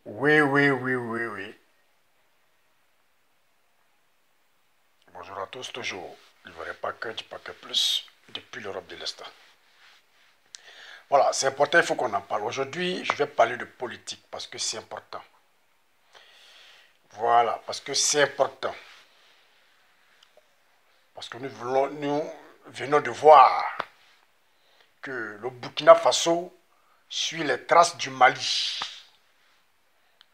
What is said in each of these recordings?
Oui, oui, oui, oui, oui. Bonjour à tous, toujours. Il ne pas que du paquet plus depuis l'Europe de l'Est. Voilà, c'est important, il faut qu'on en parle. Aujourd'hui, je vais parler de politique parce que c'est important. Voilà, parce que c'est important. Parce que nous venons de voir que le Burkina Faso suit les traces du Mali.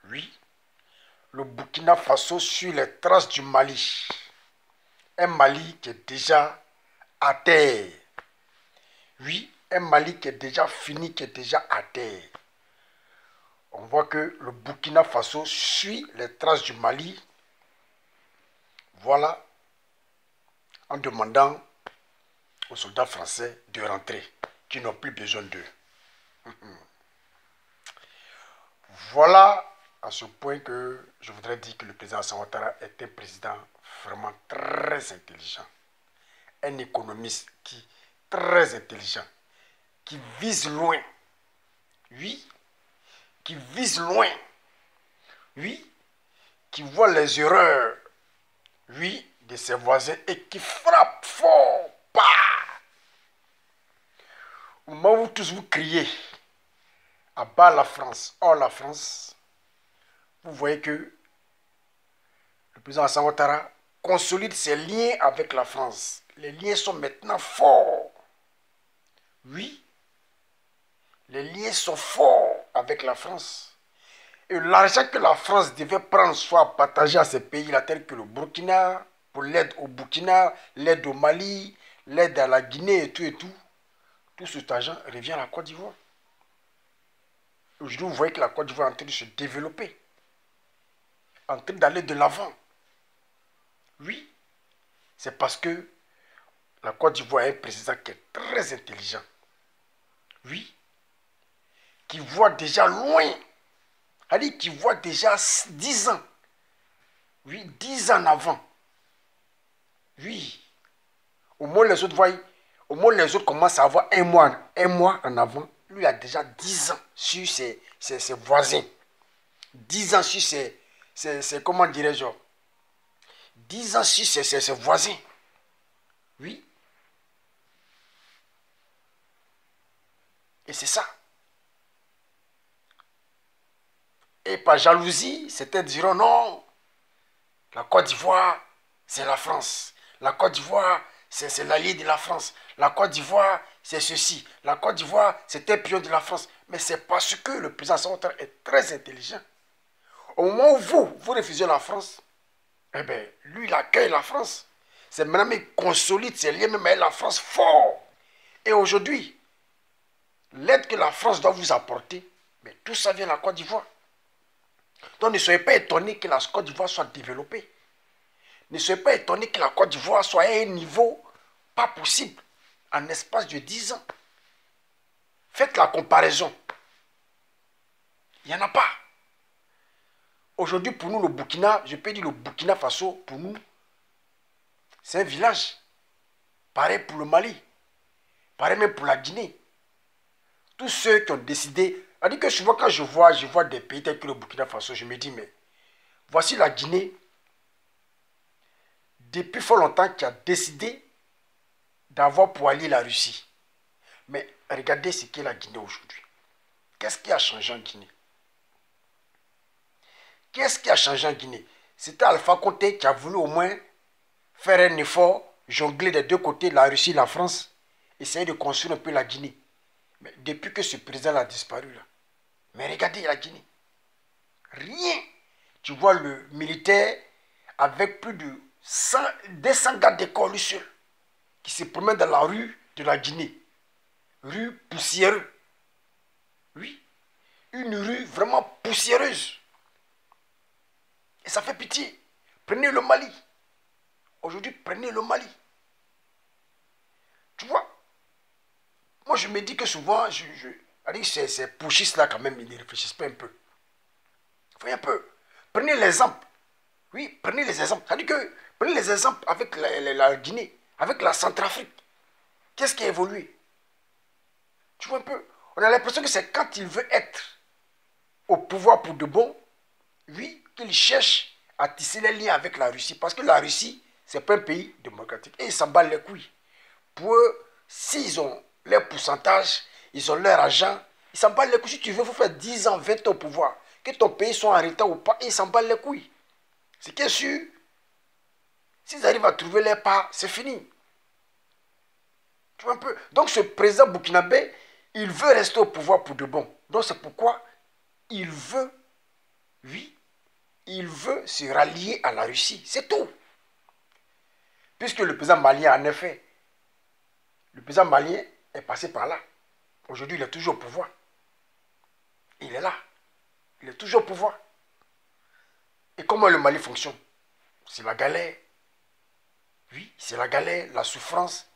Oui, le Burkina Faso suit les traces du Mali. Un Mali qui est déjà à terre. Oui, un Mali qui est déjà fini, qui est déjà à terre. On voit que le Burkina Faso suit les traces du Mali. Voilà, en demandant aux soldats français de rentrer, qui n'ont plus besoin d'eux. Voilà à ce point que je voudrais dire que le président Alassane Ouattara est un président vraiment très intelligent. Un économiste qui très intelligent, qui vise loin. Oui, qui vise loin. Oui, qui voit les erreurs, oui, de ses voisins et qui frappe fort. Bah! Au moment où tous vous criez à bas la France, hors la France, vous voyez que le président Alassane Ouattara consolide ses liens avec la France. Les liens sont maintenant forts. Oui, les liens sont forts avec la France. Et l'argent que la France devait prendre soit partagé à ces pays-là, tels que le Burkina, pour l'aide au Burkina, l'aide au Mali, l'aide à la Guinée et tout cet argent revient à la Côte d'Ivoire. Aujourd'hui, vous voyez que la Côte d'Ivoire est en train de se développer, en train d'aller de l'avant. Oui, c'est parce que la Côte d'Ivoire a un président qui est très intelligent. Oui, qui voit déjà loin. C'est-à-dire qui voit déjà 10 ans. Oui, 10 ans en avant. Oui, au moins les autres voient, au moins les autres commencent à avoir un mois en avant. Lui a déjà 10 ans sur ses voisins. 10 ans sur comment dirais-je, 10 ans sur ses voisins. Oui. Et c'est ça. Et par jalousie, certains diront non, la Côte d'Ivoire, c'est la France. La Côte d'Ivoire, c'est l'allié de la France. La Côte d'Ivoire, c'est ceci. La Côte d'Ivoire, c'est un pion de la France. Mais c'est parce que le président Ouattara est très intelligent. Au moment où vous refusez la France, eh bien, lui, il accueille la France. C'est maintenant qu'il consolide ses liens même avec la France fort. Et aujourd'hui, l'aide que la France doit vous apporter, mais tout ça vient de la Côte d'Ivoire. Donc ne soyez pas étonnés que la Côte d'Ivoire soit développée. Ne soyez pas étonnés que la Côte d'Ivoire soit à un niveau pas possible en espace de 10 ans. Faites la comparaison. Il n'y en a pas. Aujourd'hui, pour nous, le Burkina, je peux dire le Burkina Faso, pour nous, c'est un village. Pareil pour le Mali. Pareil même pour la Guinée. Tous ceux qui ont décidé, c'est-à-dire que souvent quand je vois des pays tels que le Burkina Faso, je me dis, mais voici la Guinée, depuis fort longtemps, qui a décidé d'avoir pour allier la Russie. Mais regardez ce qu'est la Guinée aujourd'hui. Qu'est-ce qui a changé en Guinée? Qu'est-ce qui a changé en Guinée? C'était Alpha Condé qui a voulu au moins faire un effort, jongler des deux côtés, la Russie et la France, essayer de construire un peu la Guinée. Mais depuis que ce président a disparu, là, mais regardez la Guinée. Rien. Tu vois le militaire avec plus de 200 gardes d'école lui seul, qui se promène dans la rue de la Guinée. Rue poussiéreuse. Oui. Une rue vraiment poussiéreuse. Et ça fait pitié. Prenez le Mali. Aujourd'hui, prenez le Mali. Tu vois, moi je me dis que souvent, ces pushistes-là quand même, ils ne réfléchissent pas un peu. Voyez un peu. Prenez l'exemple. Oui, prenez les exemples. C'est-à-dire que, prenez les exemples avec la Guinée, avec la Centrafrique. Qu'est-ce qui a évolué? Tu vois un peu. On a l'impression que c'est quand il veut être au pouvoir pour de bon, oui, qu'il cherche à tisser les liens avec la Russie. Parce que la Russie, ce n'est pas un pays démocratique. Et ils s'en battent les couilles. Pour eux, s'ils ont leur pourcentage, ils ont leur argent, ils s'en battent les couilles. Si tu veux, il faut faire 10 ans, 20 ans au pouvoir. Que ton pays soit en retard ou pas, ils s'en battent les couilles. Ce qui est sûr, s'ils arrivent à trouver les pas, c'est fini. Tu vois un peu. Donc ce président burkinabé, il veut rester au pouvoir pour de bon. Donc c'est pourquoi il veut, oui, il veut se rallier à la Russie. C'est tout. Puisque le président malien, en effet, le président malien est passé par là. Aujourd'hui, il est toujours au pouvoir. Il est là. Il est toujours au pouvoir. Et comment le Mali fonctionne? C'est la galère. Oui, c'est la galère, la souffrance.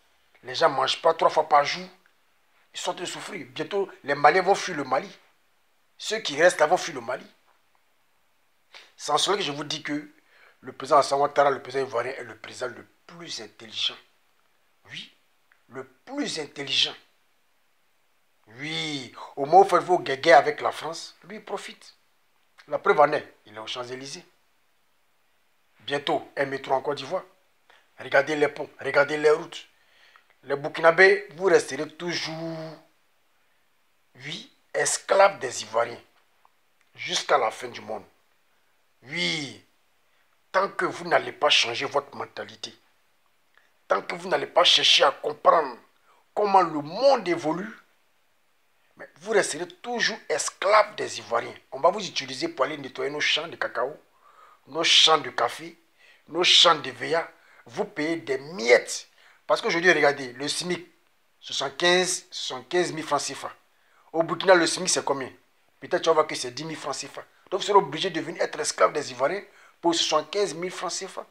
Les gens ne mangent pas 3 fois par jour. Ils sont en train de souffrir. Bientôt, les Maliens vont fuir le Mali. Ceux qui restent là vont fuir le Mali. C'est en cela que je vous dis que le président Alassane Ouattara, le président ivoirien, est le président le plus intelligent. Oui, le plus intelligent. Oui, au moment où il faut guéguer avec la France, lui il profite. La preuve en est, il est aux Champs-Élysées. Bientôt, un métro en Côte d'Ivoire. Regardez les ponts, regardez les routes. Les Burkinabés, vous resterez toujours, oui, esclaves des Ivoiriens. Jusqu'à la fin du monde. Oui, tant que vous n'allez pas changer votre mentalité, tant que vous n'allez pas chercher à comprendre comment le monde évolue, mais vous resterez toujours esclaves des Ivoiriens. On va vous utiliser pour aller nettoyer nos champs de cacao, nos champs de café, nos champs de veilla. Vous payez des miettes. Parce qu'aujourd'hui, regardez, le SMIC, 75 000 francs CFA. Au Burkina, le SMIC, c'est combien? Peut-être tu vas voir que c'est 10 000 francs CFA. Donc vous serez obligé de venir être esclave des Ivoiriens pour 75 000 francs CFA.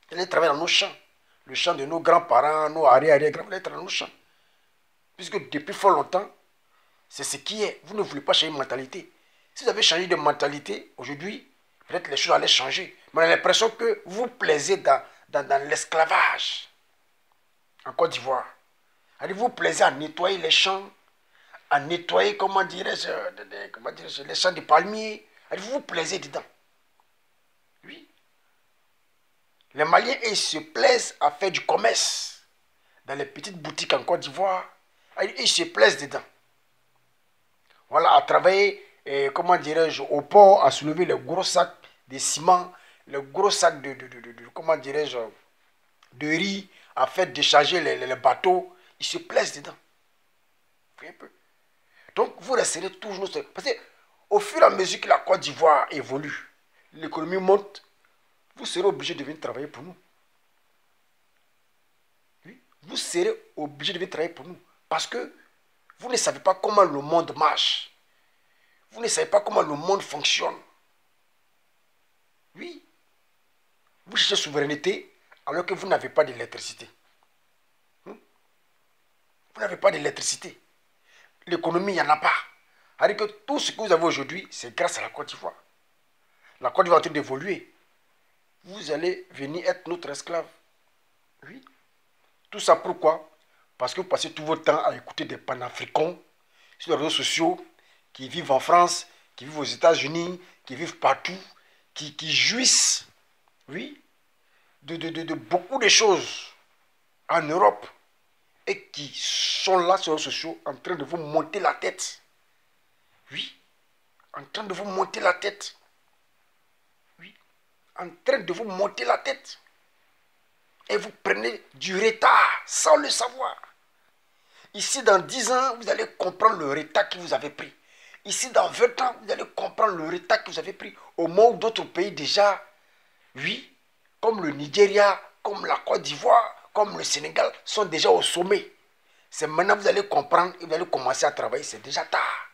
Vous allez travailler dans nos champs. Le champ de nos grands-parents, nos arrière-arrière-grands, vous allez être dans nos champs. Puisque depuis fort longtemps, c'est ce qui est. Vous ne voulez pas changer de mentalité. Si vous avez changé de mentalité, aujourd'hui, peut-être les choses allaient changer. Mais on a l'impression que vous plaisez dans l'esclavage. En Côte d'Ivoire. Vous plaisez à nettoyer les champs, à nettoyer, comment dirais-je, les champs de palmiers. Vous vous plaisez dedans. Oui. Les Maliens, ils se plaisent à faire du commerce. Dans les petites boutiques en Côte d'Ivoire. Ils se plaisent dedans. Voilà, à travailler, comment dirais-je, au port, à soulever les gros sacs de ciment, les gros sacs comment dirais-je, de riz, à faire décharger les bateaux. Ils se plaisent dedans. Un peu. Donc, vous resterez toujours... Parce qu'au fur et à mesure que la Côte d'Ivoire évolue, l'économie monte, vous serez obligé de venir travailler pour nous. Oui, vous serez obligé de venir travailler pour nous. Parce que vous ne savez pas comment le monde marche. Vous ne savez pas comment le monde fonctionne. Oui. Vous cherchez souveraineté alors que vous n'avez pas d'électricité. Vous n'avez pas d'électricité. L'économie, il n'y en a pas. C'est-à-dire que tout ce que vous avez aujourd'hui, c'est grâce à la Côte d'Ivoire. La Côte d'Ivoire est en train d'évoluer. Vous allez venir être notre esclave. Oui. Tout ça pourquoi? Parce que vous passez tout votre temps à écouter des panafricains sur les réseaux sociaux qui vivent en France, qui vivent aux États-Unis, qui vivent partout, qui jouissent, oui, de beaucoup de choses en Europe et qui sont là sur les réseaux sociaux en train de vous monter la tête. Oui, en train de vous monter la tête. Oui, en train de vous monter la tête. Et vous prenez du retard sans le savoir. Ici, dans 10 ans, vous allez comprendre le retard que vous avez pris. Ici, dans 20 ans, vous allez comprendre le retard que vous avez pris. Au moment où d'autres pays déjà, oui, comme le Nigeria, comme la Côte d'Ivoire, comme le Sénégal, sont déjà au sommet. C'est maintenant que vous allez comprendre et vous allez commencer à travailler. C'est déjà tard.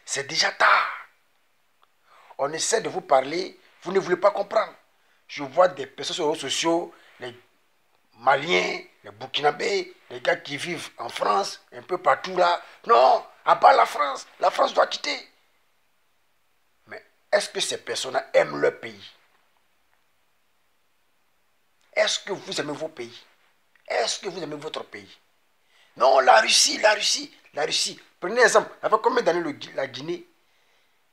C'est déjà tard. On essaie de vous parler, vous ne voulez pas comprendre. Je vois des personnes sur les réseaux sociaux, les Maliens, les Burkinabés, les gars qui vivent en France, un peu partout là. Non, à part la France doit quitter. Mais est-ce que ces personnes aiment leur pays? Est-ce que vous aimez vos pays? Est-ce que vous aimez votre pays? Non, la Russie. Prenez l'exemple. Avec combien d'années la Guinée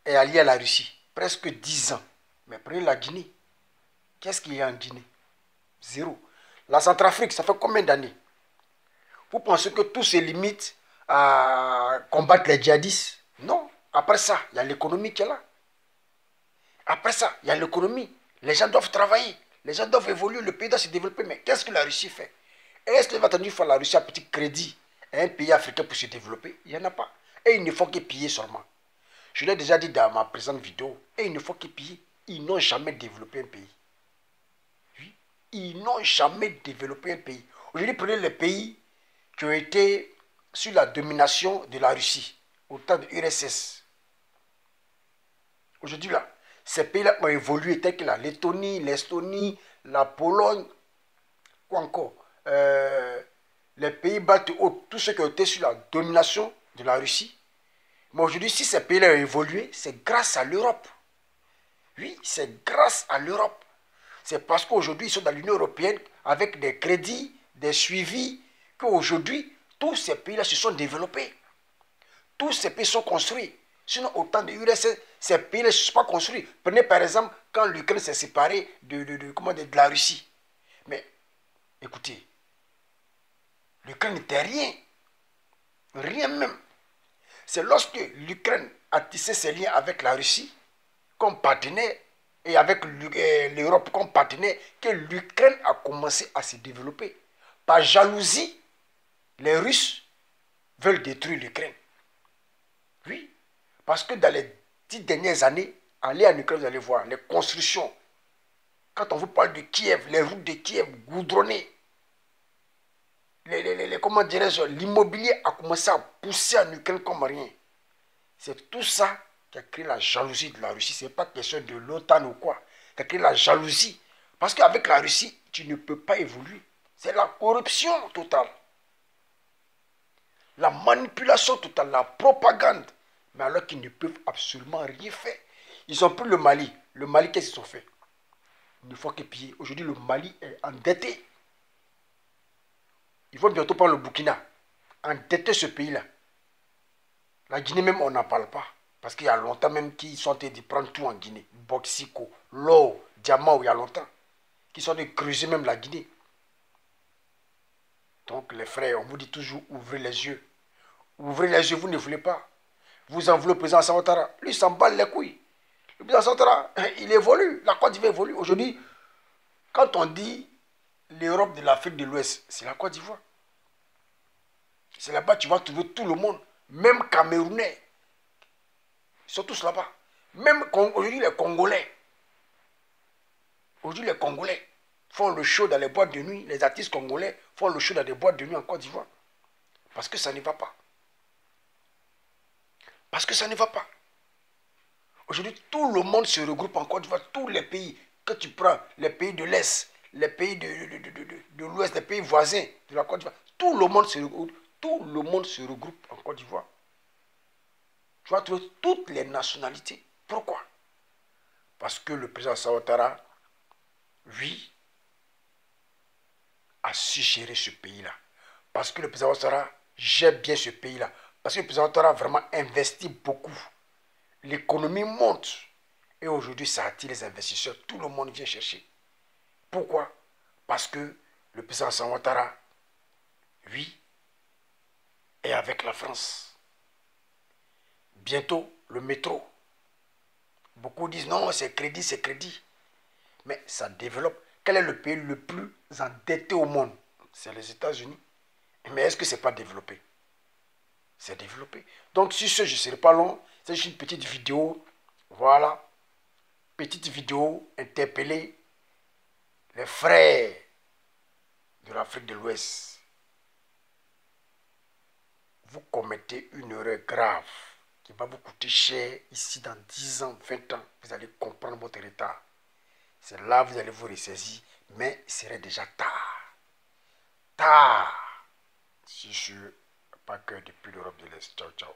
est alliée à la Russie? presque 10 ans. Mais prenez la Guinée. Qu'est-ce qu'il y a en Guinée? Zéro. La Centrafrique, ça fait combien d'années? Vous pensez que tout se limite à combattre les djihadistes? Non. Après ça, il y a l'économie qui est là. Après ça, il y a l'économie. Les gens doivent travailler. Les gens doivent évoluer. Le pays doit se développer. Mais qu'est-ce que la Russie fait? Est-ce qu'il va attendre faire la Russie un petit crédit à un pays africain pour se développer? Il n'y en a pas. Et il ne faut que piller seulement. Je l'ai déjà dit dans ma présente vidéo. Et il ne faut que piller. Ils n'ont jamais développé un pays. Oui. Ils n'ont jamais développé un pays. Aujourd'hui, prenez les pays qui ont été sous la domination de la Russie au temps de l'URSS. Aujourd'hui, là, ces pays-là ont évolué, tels que la Lettonie, l'Estonie, la Pologne, quoi encore, les pays baltes, tous ceux qui ont été sous la domination de la Russie. Mais aujourd'hui, si ces pays-là ont évolué, c'est grâce à l'Europe. Oui, c'est grâce à l'Europe. C'est parce qu'aujourd'hui, ils sont dans l'Union européenne avec des crédits, des suivis, qu'aujourd'hui, tous ces pays-là se sont développés. Tous ces pays sont construits. Sinon, au temps de l'URSS, ces pays-là ne se sont pas construits. Prenez par exemple quand l'Ukraine s'est séparée de la Russie. Mais écoutez, l'Ukraine n'était rien. Rien même. C'est lorsque l'Ukraine a tissé ses liens avec la Russie comme partenaire et avec l'Europe comme partenaire que l'Ukraine a commencé à se développer. Par jalousie, les Russes veulent détruire l'Ukraine. Oui, parce que dans les 10 dernières années, allez en Ukraine, vous allez voir les constructions. Quand on vous parle de Kiev, les routes de Kiev goudronnées, comment dirais-je, l'immobilier a commencé à pousser en Ukraine comme rien. C'est tout ça qui a créé la jalousie de la Russie. Ce n'est pas question de l'OTAN ou quoi. Qui a créé la jalousie. Parce qu'avec la Russie, tu ne peux pas évoluer. C'est la corruption totale. La manipulation totale, la propagande. Mais alors qu'ils ne peuvent absolument rien faire. Ils ont pris le Mali. Le Mali, qu'est-ce qu'ils ont fait? Une fois qu'ils pillent. Aujourd'hui, le Mali est endetté. Ils vont bientôt prendre le Burkina. Endetter ce pays-là. La Guinée même, on n'en parle pas. Parce qu'il y a longtemps même qu'ils sont en train de prendre tout en Guinée. Boxico, l'or, diamant, il y a longtemps. Qu'ils sont en train de creuser même la Guinée. Donc les frères, on vous dit toujours, ouvrez les yeux. Ouvrez les yeux, vous ne voulez pas. Vous en voulez au président Alassane Ouattara. Lui, il s'en bat les couilles. Le président Alassane Ouattara, il évolue. La Côte d'Ivoire évolue. Aujourd'hui, quand on dit l'Europe de l'Afrique de l'Ouest, c'est la Côte d'Ivoire. C'est là-bas que tu vas trouver tout le monde. Même Camerounais. Ils sont tous là-bas. Même aujourd'hui, les Congolais. Aujourd'hui, les Congolais font le show dans les boîtes de nuit. Les artistes congolais font le show dans des boîtes de nuit en Côte d'Ivoire. Parce que ça ne va pas. Parce que ça ne va pas. Aujourd'hui, tout le monde se regroupe en Côte d'Ivoire. Tous les pays que tu prends, les pays de l'Est, les pays de l'Ouest, les pays voisins de la Côte d'Ivoire, tout le monde se regroupe. Tout le monde se regroupe en Côte d'Ivoire. Tu vas trouver toutes les nationalités. Pourquoi? Parce que le président Alassane Ouattara, lui, a su gérer ce pays-là. Parce que le président Ouattara gère bien ce pays-là. Parce que le président Ouattara a vraiment investi beaucoup. L'économie monte. Et aujourd'hui, ça attire les investisseurs. Tout le monde vient chercher. Pourquoi? Parce que le président Alassane Ouattara, lui, est avec la France. Bientôt, le métro. Beaucoup disent non, c'est crédit, c'est crédit. Mais ça développe. Quel est le pays le plus endetté au monde? C'est les États-Unis. Mais est-ce que ce n'est pas développé? C'est développé. Donc, sur ce, je ne serai pas long. C'est juste une petite vidéo. Voilà. Petite vidéo interpeller les frères de l'Afrique de l'Ouest. Vous commettez une erreur grave qui va vous coûter cher ici dans 10 ans, 20 ans. Vous allez comprendre votre retard. C'est là que vous allez vous ressaisir, mais il serait déjà tard. Tard. Si je suis pas que depuis l'Europe de l'Est. Ciao, ciao.